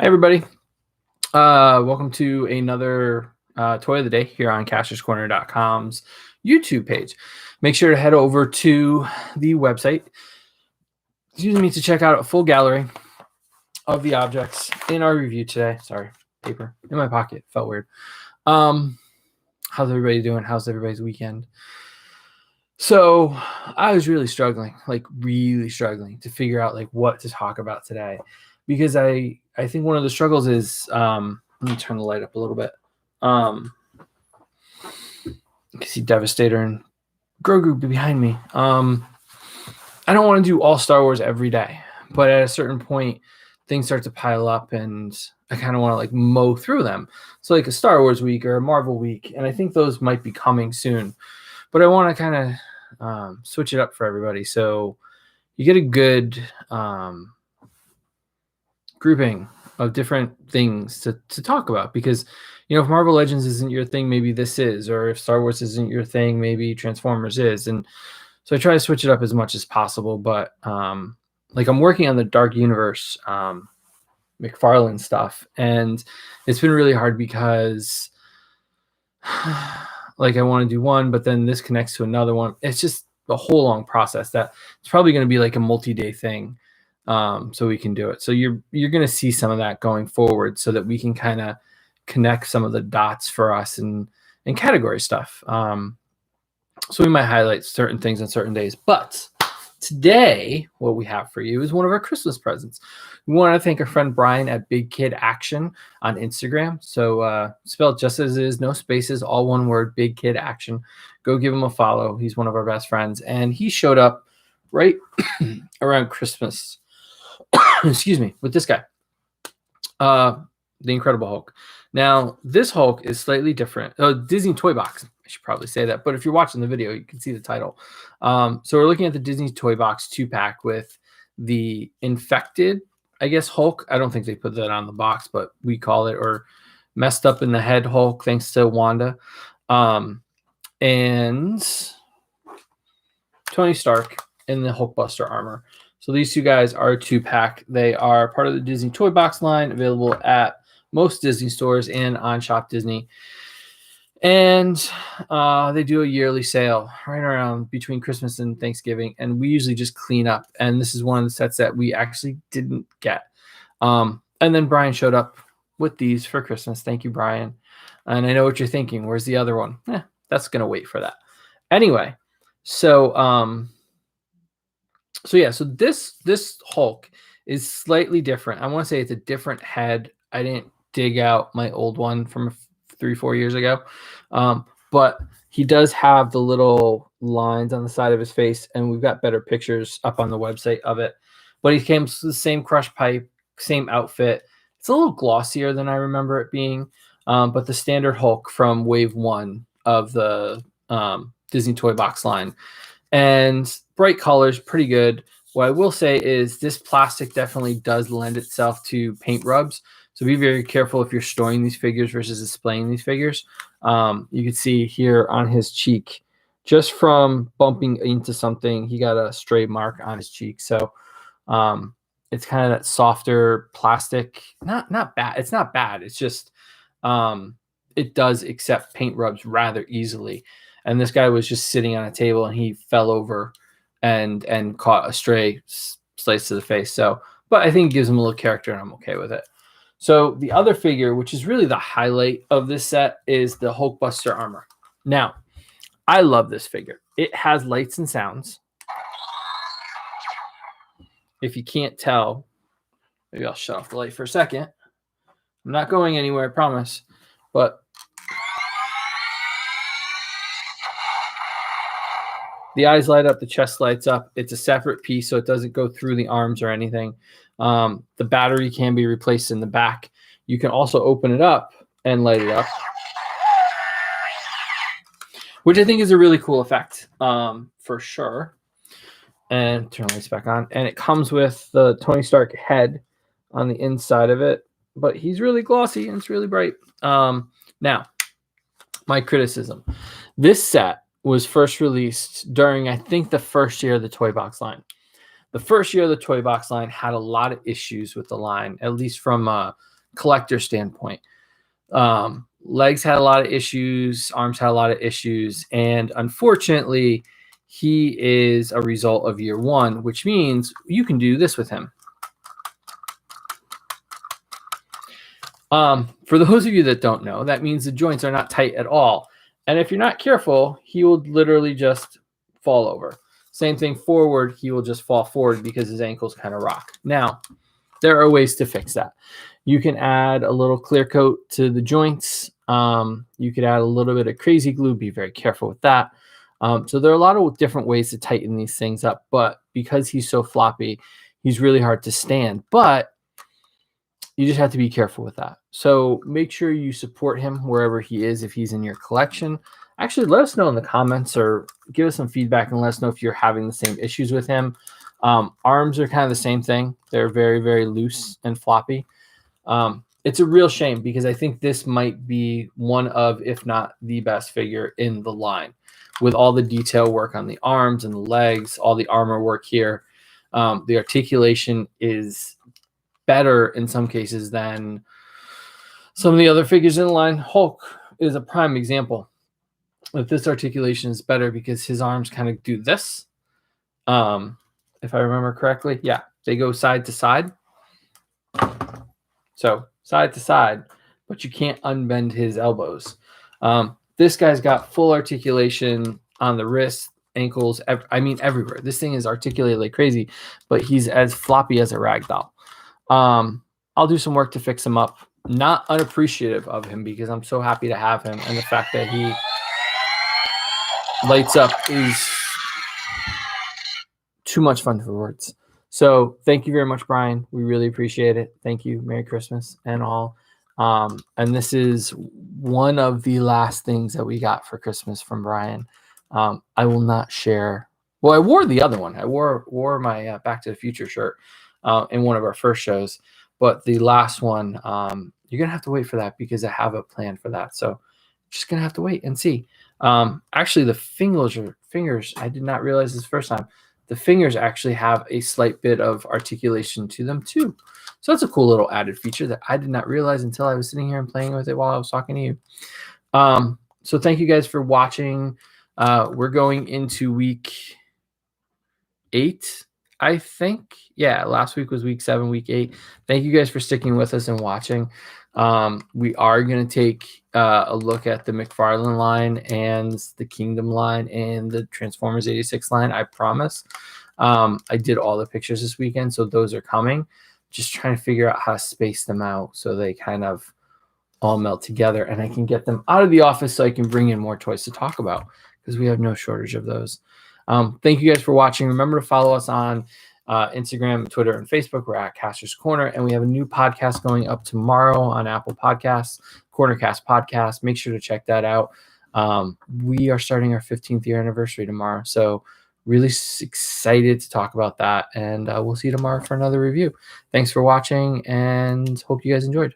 Everybody. Welcome to another Toy of the Day here on CastorsCorner.com's YouTube page. Make sure to head over to the website, to check out a full gallery of the objects in our review today. Sorry, paper in my pocket. Felt weird. How's everybody doing? How's everybody's weekend? So I was really struggling to figure out what to talk about today, because I think one of the struggles is let me turn the light up a little bit. You can see Devastator and Grogu behind me. I don't want to do all Star Wars every day, but at a certain point, things start to pile up, and I kind of want to mow through them. So a Star Wars week or a Marvel week, and I think those might be coming soon. But I want to kind of switch it up for everybody, so you get a good grouping of different things to talk about. Because if Marvel Legends isn't your thing, maybe this is, or if Star Wars isn't your thing, maybe Transformers is. And so I try to switch it up as much as possible. But I'm working on the Dark Universe McFarlane stuff, and it's been really hard because I want to do one, but then this connects to another one. It's just a whole long process that it's probably going to be a multi-day thing. So we can do it. So you're going to see some of that going forward, so that we can kind of connect some of the dots for us and category stuff. So we might highlight certain things on certain days. But today, what we have for you is one of our Christmas presents. We want to thank our friend Brian at Big Kid Action on Instagram. So spelled just as it is, no spaces, all one word, Big Kid Action. Go give him a follow. He's one of our best friends. And he showed up right around Christmas. Excuse me, with this guy. The Incredible Hulk. Now, this Hulk is slightly different. Disney Toybox. I should probably say that. But if you're watching the video, you can see the title. So we're looking at the Disney Toybox 2-pack with the infected, I guess, Hulk. I don't think they put that on the box, but we call it, or messed up in the head Hulk, thanks to Wanda. And Tony Stark in the Hulkbuster armor. So these two guys are a 2-pack. They are part of the Disney Toybox line, available at most Disney stores and on Shop Disney. And they do a yearly sale right around between Christmas and Thanksgiving. And we usually just clean up. And this is one of the sets that we actually didn't get. And then Brian showed up with these for Christmas. Thank you, Brian. And I know what you're thinking. Where's the other one? That's going to wait for that. Anyway, so this Hulk is slightly different. I want to say it's a different head. I didn't dig out my old one from 3-4 years ago. But he does have the little lines on the side of his face, and we've got better pictures up on the website of it. But he came with the same crush pipe, same outfit. It's a little glossier than I remember it being. But the standard Hulk from Wave 1 of the Disney Toybox line. And bright colors, pretty good. What I will say is this plastic definitely does lend itself to paint rubs. So be very careful if you're storing these figures versus displaying these figures. You can see here on his cheek, just from bumping into something, he got a stray mark on his cheek. So it's kind of that softer plastic. Not bad. It's not bad. It's just it does accept paint rubs rather easily. And this guy was just sitting on a table, and he fell over and caught a stray slice to the face. So, but I think it gives him a little character, and I'm okay with it. So the other figure, which is really the highlight of this set, is the Hulkbuster armor. Now, I love this figure. It has lights and sounds. If you can't tell, maybe I'll shut off the light for a second. I'm not going anywhere, I promise. But the eyes light up, the chest lights up. It's a separate piece, so it doesn't go through the arms or anything. The battery can be replaced in the back. You can also open it up and light it up, which I think is a really cool effect, for sure. And turn the lights back on. And it comes with the Tony Stark head on the inside of it, but he's really glossy and it's really bright. Now, my criticism. This set was first released during, I think, the first year of the Toybox line. The first year of the Toybox line had a lot of issues with the line, at least from collector standpoint. Legs had a lot of issues, arms had a lot of issues, and unfortunately, he is a result of year one, which means you can do this with him. For those of you that don't know, that means the joints are not tight at all. And if you're not careful, he will literally just fall over. Same thing forward, he will just fall forward because his ankles kind of rock. Now, there are ways to fix that. You can add a little clear coat to the joints. You could add a little bit of crazy glue. Be very careful with that. So there are a lot of different ways to tighten these things up. But because he's so floppy, he's really hard to stand. But you just have to be careful with that. So make sure you support him wherever he is if he's in your collection. Actually, let us know in the comments or give us some feedback and let us know if you're having the same issues with him. Arms are kind of the same thing. They're very, very loose and floppy. It's a real shame because I think this might be one of, if not the best figure in the line with all the detail work on the arms and the legs, all the armor work here. The articulation is better in some cases than some of the other figures in the line. Hulk is a prime example. If this articulation is better because his arms kind of do this. If I remember correctly, yeah, they go side to side. So side to side, but you can't unbend his elbows. This guy's got full articulation on the wrists, ankles, everywhere. This thing is articulated like crazy, but he's as floppy as a rag doll. I'll do some work to fix him up. Not unappreciative of him because I'm so happy to have him, and the fact that he lights up is too much fun for words. So thank you very much, Brian. We really appreciate it. Thank you. Merry Christmas and all. And this is one of the last things that we got for Christmas from Brian. I will not share. Well, I wore the other one. I wore my Back to the Future shirt in one of our first shows. But the last one, you're going to have to wait for that because I have a plan for that. So just going to have to wait and see. Actually, the fingers, I did not realize this first time. The fingers actually have a slight bit of articulation to them too. So that's a cool little added feature that I did not realize until I was sitting here and playing with it while I was talking to you. So thank you guys for watching. We're going into week 8, I think. Yeah, last week was week 7, week 8. Thank you guys for sticking with us and watching. We are going to take a look at the McFarlane line and the Kingdom line and the Transformers 86 line. I promise. I did all the pictures this weekend, so those are coming. Just trying to figure out how to space them out so they kind of all melt together and I can get them out of the office so I can bring in more toys to talk about because we have no shortage of those. Thank you guys for watching. Remember to follow us on Instagram, Twitter, and Facebook. We're at Kastor's Korner, and we have a new podcast going up tomorrow on Apple Podcasts, Cornercast Podcast. Make sure to check that out. We are starting our 15th year anniversary tomorrow, so really excited to talk about that, and we'll see you tomorrow for another review. Thanks for watching, and hope you guys enjoyed.